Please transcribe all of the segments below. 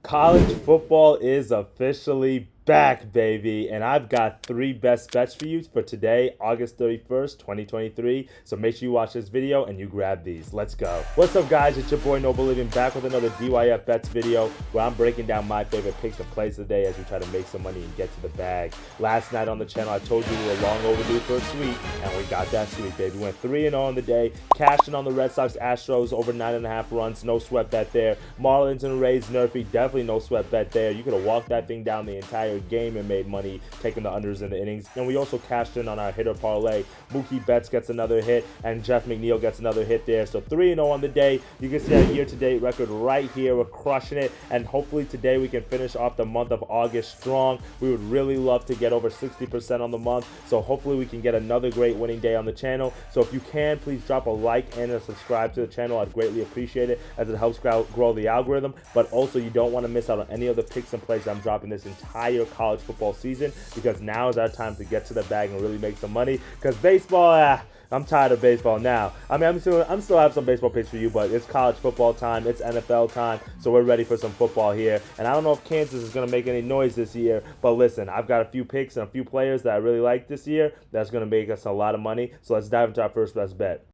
College football is officially back, baby, and I've got 3 best bets for you for today, August 31st, 2023. So make sure you watch this video and you grab these. Let's go. What's up, guys? It's your boy Noble Living back with another DYF Bets video where I'm breaking down my favorite picks and plays of the day as we try to make some money and get to the bag. Last night on the channel, I told you we were long overdue for a sweep, and we got that sweep, baby. We went 3-0 on the day, cashing on the Red Sox Astros over 9.5 runs. No sweat bet there. Marlins and Rays NRFI, definitely no sweat bet there. You could have walked that thing down the entire game and made money taking the unders in the innings. And we also cashed in on our hitter parlay. Mookie Betts gets another hit and Jeff McNeil gets another hit there. So 3-0 on the day. You can see our year-to-date record right here. We're crushing it, and hopefully today we can finish off the month of August strong. We would really love to get over 60% on the month, so hopefully we can get another great winning day on the channel. So if you can, please drop a like and a subscribe to the channel. I'd greatly appreciate it as it helps grow the algorithm. But also, you don't want to miss out on any of the picks and plays I'm dropping this entire college football season, because now is our time to get to the bag and really make some money. Because baseball, I'm tired of baseball now. I mean, I'm still have some baseball picks for you, but it's college football time, it's NFL time, so we're ready for some football here. And I don't know if Kansas is going to make any noise this year, but listen, I've got a few picks and a few players that I really like this year that's going to make us a lot of money. So let's dive into our first best bet.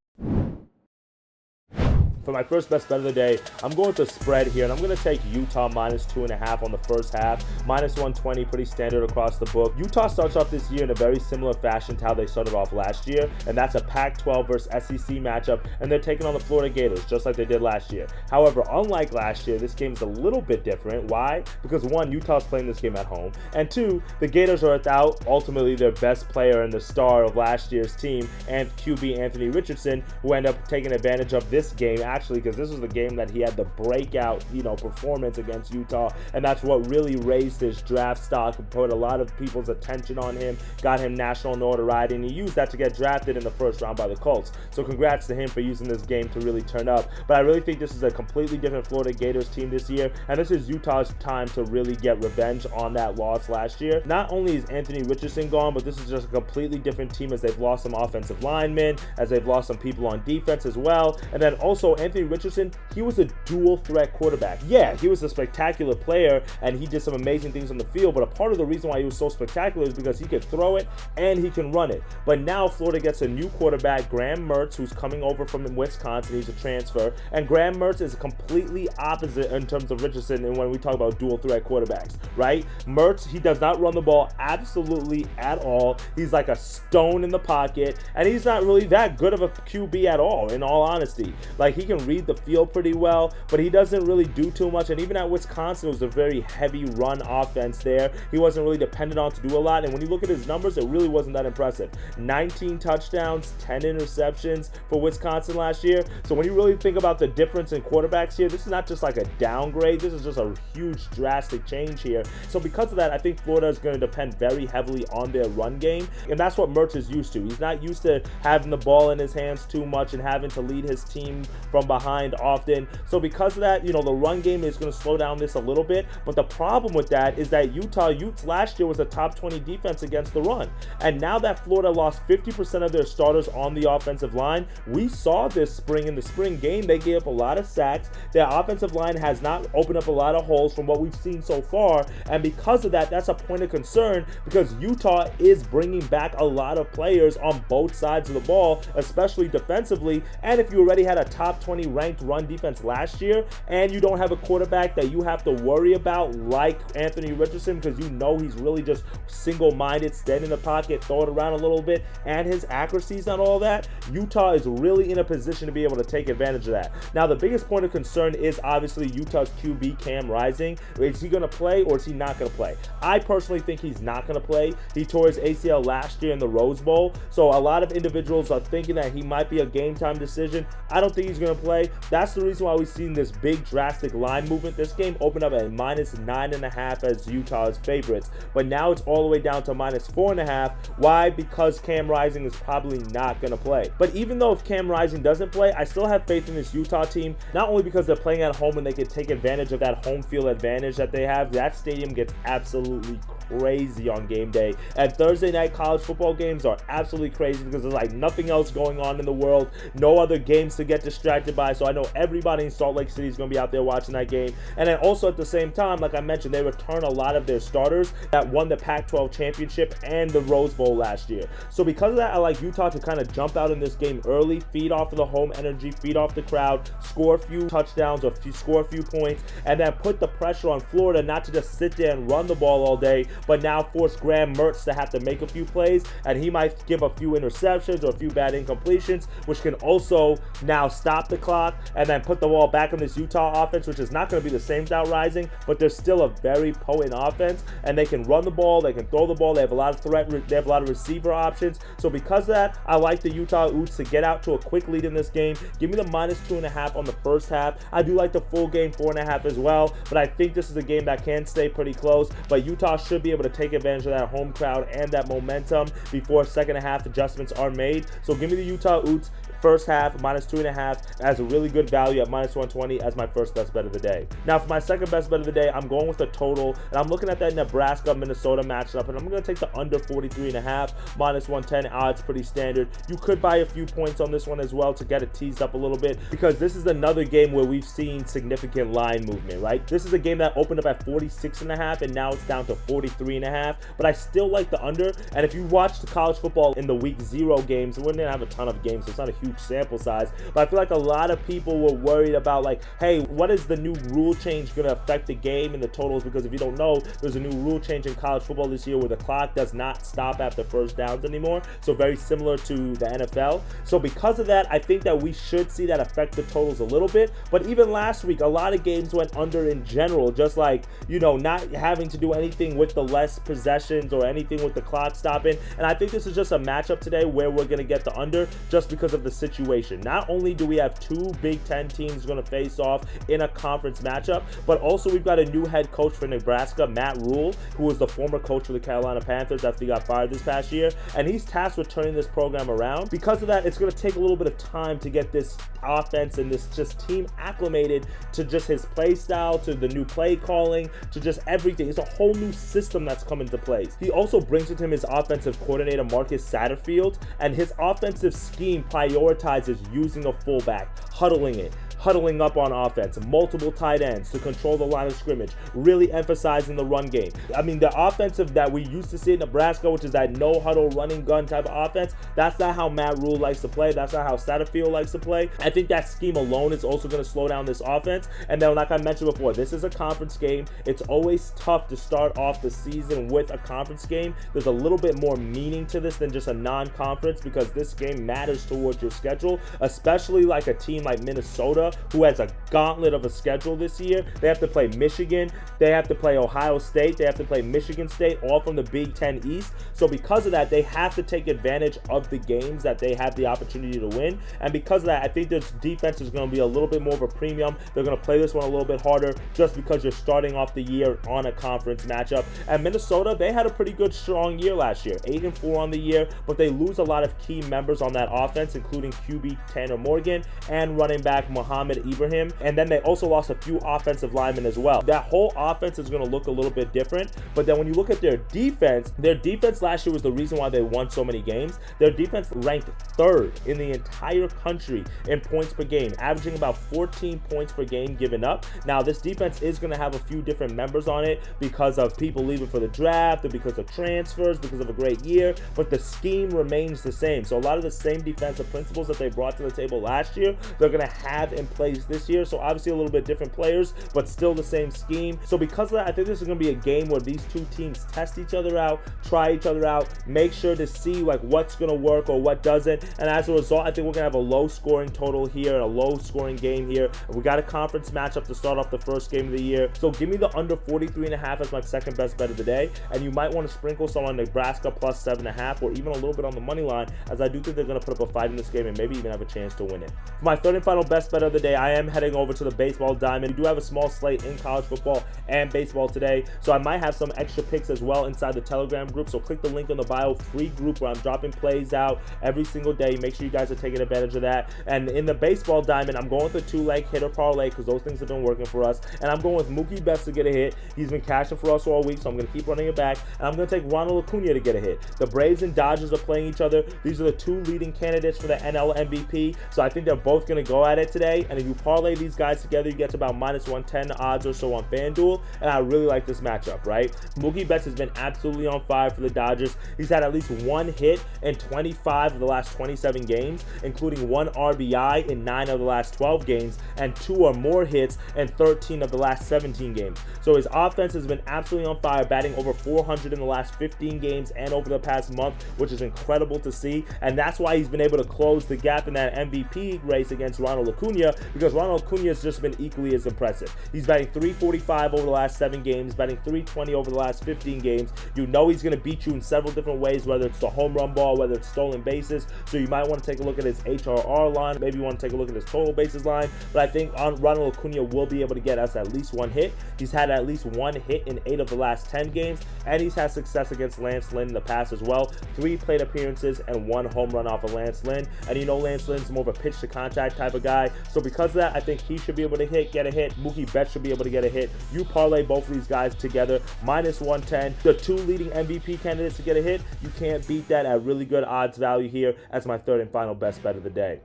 For my first best bet of the day, I'm going to spread here, and I'm going to take Utah minus 2.5 on the first half. Minus 120, pretty standard across the book. Utah starts off this year in a very similar fashion to how they started off last year, and that's a Pac-12 versus SEC matchup, and they're taking on the Florida Gators, just like they did last year. However, unlike last year, this game is a little bit different. Why? Because 1, Utah's playing this game at home, and 2, the Gators are without ultimately their best player and the star of last year's team, and QB Anthony Richardson, who ended up taking advantage of this game, actually, because this was the game that he had the breakout, performance against Utah, and that's what really raised his draft stock and put a lot of people's attention on him, got him national notoriety, and he used that to get drafted in the first round by the Colts. So congrats to him for using this game to really turn up. But I really think this is a completely different Florida Gators team this year, and this is Utah's time to really get revenge on that loss last year. Not only is Anthony Richardson gone, but this is just a completely different team, as they've lost some offensive linemen, as they've lost some people on defense as well. And then also Anthony Richardson, he was a dual threat quarterback. Yeah, he was a spectacular player and he did some amazing things on the field, but a part of the reason why he was so spectacular is because he could throw it and he can run it. But now Florida gets a new quarterback, Graham Mertz, who's coming over from Wisconsin. He's a transfer, and Graham Mertz is completely opposite in terms of Richardson. And when we talk about dual threat quarterbacks, right? Mertz, he does not run the ball absolutely at all. He's like a stone in the pocket, and he's not really that good of a QB at all, in all honesty. Like, he can read the field pretty well, but he doesn't really do too much. And even at Wisconsin, it was a very heavy run offense there. He wasn't really dependent on to do a lot, and when you look at his numbers, it really wasn't that impressive. 19 touchdowns, 10 interceptions for Wisconsin last year. So when you really think about the difference in quarterbacks here, this is not just like a downgrade, this is just a huge drastic change here. So because of that, I think Florida is going to depend very heavily on their run game, and that's what Mertz is used to. He's not used to having the ball in his hands too much and having to lead his team from behind often. So because of that, the run game is going to slow down this a little bit. But the problem with that is that Utes last year was a top 20 defense against the run. And now that Florida lost 50% of their starters on the offensive line, we saw this spring in the spring game, they gave up a lot of sacks. Their offensive line has not opened up a lot of holes from what we've seen so far. And because of that, that's a point of concern, because Utah is bringing back a lot of players on both sides of the ball, especially defensively. And if you already had a top 20 ranked run defense last year, and you don't have a quarterback that you have to worry about like Anthony Richardson, because he's really just single-minded, stand in the pocket, throw it around a little bit, and his accuracy's not all that, Utah is really in a position to be able to take advantage of that. Now, the biggest point of concern is obviously Utah's QB, Cam Rising. Is he going to play or is he not going to play? I personally think he's not going to play. He tore his ACL last year in the Rose Bowl, so a lot of individuals are thinking that he might be a game-time decision. I don't think he's going to play. That's the reason why we've seen this big drastic line movement. This game opened up at minus 9.5 as Utah's favorites, but now it's all the way down to minus 4.5. Why? Because Cam Rising is probably not going to play. But even though if Cam Rising doesn't play, I still have faith in this Utah team, not only because they're playing at home and they can take advantage of that home field advantage that they have. That stadium gets absolutely crazy on game day. And Thursday night college football games are absolutely crazy because there's like nothing else going on in the world, no other games to get distracted by. So I know everybody in Salt Lake City is going to be out there watching that game. And then also at the same time, like I mentioned, they return a lot of their starters that won the Pac-12 championship and the Rose Bowl last year. So because of that, I like Utah to kind of jump out in this game early, feed off of the home energy, feed off the crowd, score a few touchdowns or score a few points, and then put the pressure on Florida not to just sit there and run the ball all day, but now force Graham Mertz to have to make a few plays, and he might give a few interceptions or a few bad incompletions, which can also now stop the clock and then put the ball back in this Utah offense, which is not going to be the same without Rising, but they're still a very potent offense, and they can run the ball, they can throw the ball, they have a lot of they have a lot of receiver options. So because of that, I like the Utah Utes to get out to a quick lead in this game. Give me the -2.5 on the first half. I do like the full game 4.5 as well, but I think this is a game that can stay pretty close, but Utah should be able to take advantage of that home crowd and that momentum before second half adjustments are made. So give me the Utah Utes first half -2.5 as a really good value at -120 as my first best bet of the day. Now for my second best bet of the day, I'm going with the total, and I'm looking at that Nebraska-Minnesota matchup, and I'm going to take the under 43.5, -110 odds, pretty standard. You could buy a few points on this one as well to get it teased up a little bit, because this is another game where we've seen significant line movement, right? This is a game that opened up at 46.5 and now it's down to 43.5, but I still like the under. And if you watch the college football in the week 0 games, we didn't have a ton of games, so it's not a huge sample size, but I feel like a lot of people were worried about like, hey, what is the new rule change going to affect the game and the totals? Because if you don't know, there's a new rule change in college football this year where the clock does not stop after first downs anymore, so very similar to the NFL. So because of that, I think that we should see that affect the totals a little bit. But even last week, a lot of games went under in general, just like, you know, not having to do anything with the less possessions or anything with the clock stopping. And I think this is just a matchup today where we're going to get the under just because of the situation. Not only do we have two Big Ten teams going to face off in a conference matchup, but also we've got a new head coach for Nebraska, Matt Rule, who was the former coach for the Carolina Panthers after he got fired this past year, and he's tasked with turning this program around. Because of that, it's going to take a little bit of time to get this offense and this just team acclimated to just his play style, to the new play calling, to just everything. It's a whole new system that's come into place. He also brings with him his offensive coordinator, Marcus Satterfield, and his offensive scheme prioritizes using a fullback, huddling up on offense, multiple tight ends to control the line of scrimmage, really emphasizing the run game. I mean, the offensive that we used to see in Nebraska, which is that no huddle running gun type of offense, that's not how Matt Rule likes to play. That's not how Satterfield likes to play. I think that scheme alone is also going to slow down this offense. And then, like I mentioned before, this is a conference game. It's always tough to start off the season with a conference game. There's a little bit more meaning to this than just a non-conference, because this game matters towards your schedule, especially like a team like Minnesota, who has a gauntlet of a schedule this year. They have to play Michigan, they have to play Ohio State, they have to play Michigan State, all from the Big Ten East. So because of that, they have to take advantage of the games that they have the opportunity to win. And because of that, I think this defense is going to be a little bit more of a premium. They're going to play this one a little bit harder just because you're starting off the year on a conference matchup. And Minnesota, they had a pretty good, strong year last year, 8-4 on the year, but they lose a lot of key members on that offense, including QB Tanner Morgan and running back Mohamed Ibrahim. And then they also lost a few offensive linemen as well. That whole offense is going to look a little bit different. But then when you look at their defense last year was the reason why they won so many games. Their defense ranked 3rd in the entire country in points per game, averaging about 14 points per game given up. Now, this defense is going to have a few different members on it because of people leaving for the draft, or because of transfers, because of a great year, but the scheme remains the same. So a lot of the same defensive principles that they brought to the table last year, they're going to have in place this year. So obviously a little bit different players, but still the same scheme. So because of that, I think this is going to be a game where these two teams test each other out, try each other out, make sure to see like what's going to work or what doesn't. And as a result, I think we're going to have a low scoring total here and a low scoring game here. We got a conference matchup to start off the first game of the year. So give me the under 43.5 as my second best bet of the day. And you might want to sprinkle some on Nebraska plus 7.5, or even a little bit on the money line, as I do think they're going to put up a fight in this game and maybe even have a chance to win it. For my third and final best bet of the day, I am heading over to the baseball diamond. We do have a small slate in college football and baseball today, so I might have some extra picks as well inside the Telegram group. So click the link in the bio, free group where I'm dropping plays out every single day. Make sure you guys are taking advantage of that. And in the baseball diamond, I'm going with a 2-leg hitter parlay because those things have been working for us. And I'm going with Mookie Betts to get a hit. He's been cashing for us all week, so I'm going to keep running it back. And I'm going to take Ronald Acuna to get a hit. The Braves and Dodgers are playing each other. These are the two leading candidates for the NL MVP. So I think they're both going to go at it today. And if you parlay these guys together, you get to about minus 110 odds or so on FanDuel. And I really like this matchup, right? Mookie Betts has been absolutely on fire for the Dodgers. He's had at least one hit in 25 of the last 27 games, including one RBI in 9 of the last 12 games, and 2 or more hits in 13 of the last 17 games. So his offense has been absolutely on fire, batting over 400 in the last 15 games and over the past month, which is incredible to see. And that's why he's been able to close the gap in that MVP race against Ronald Acuna, because Ronald Acuna has just been equally as impressive. He's batting 345 over the last 7 games, batting 320 over the last 15 games. You know he's going to beat you in several different ways, whether it's the home run ball, whether it's stolen bases. So you might want to take a look at his HRR line. Maybe you want to take a look at his total bases line. But I think Ronald Acuna will be able to get us at least one hit. He's had at least one hit in 8 of the last 10 games, and he's had success against Lance Lynn in the past as well. 3 plate appearances and 1 home run off of Lance Lynn. And you know Lance Lynn's more of a pitch to contact type of guy. So because of that, I think he should be able to get a hit. Mookie Betts should be able to get a hit. You parlay both of these guys together, minus 110. The 2 leading MVP candidates to get a hit. You can't beat that at really good odds value here as my third and final best bet of the day.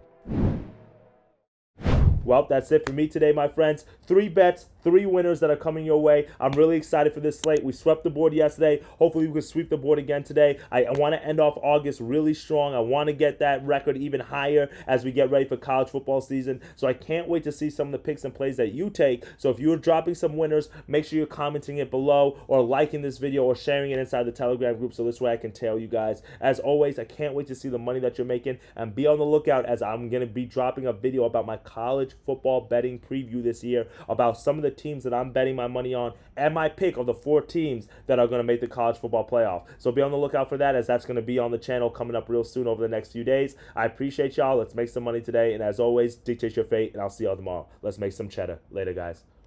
Well, that's it for me today, my friends. 3 bets, 3 winners that are coming your way. I'm really excited for this slate. We swept the board yesterday. Hopefully we can sweep the board again today. I want to end off August really strong. I want to get that record even higher as we get ready for college football season. So I can't wait to see some of the picks and plays that you take. So if you're dropping some winners, make sure you're commenting it below or liking this video or sharing it inside the Telegram group so this way I can tell you guys. As always, I can't wait to see the money that you're making, and be on the lookout as I'm going to be dropping a video about my college football betting preview this year, about some of the teams that I'm betting my money on and my pick of the 4 teams that are going to make the college football playoff. So be on the lookout for that, as that's going to be on the channel coming up real soon over the next few days. I appreciate y'all. Let's make some money today, and as always, dictate your fate, and I'll see y'all tomorrow. Let's make some cheddar. Later, guys.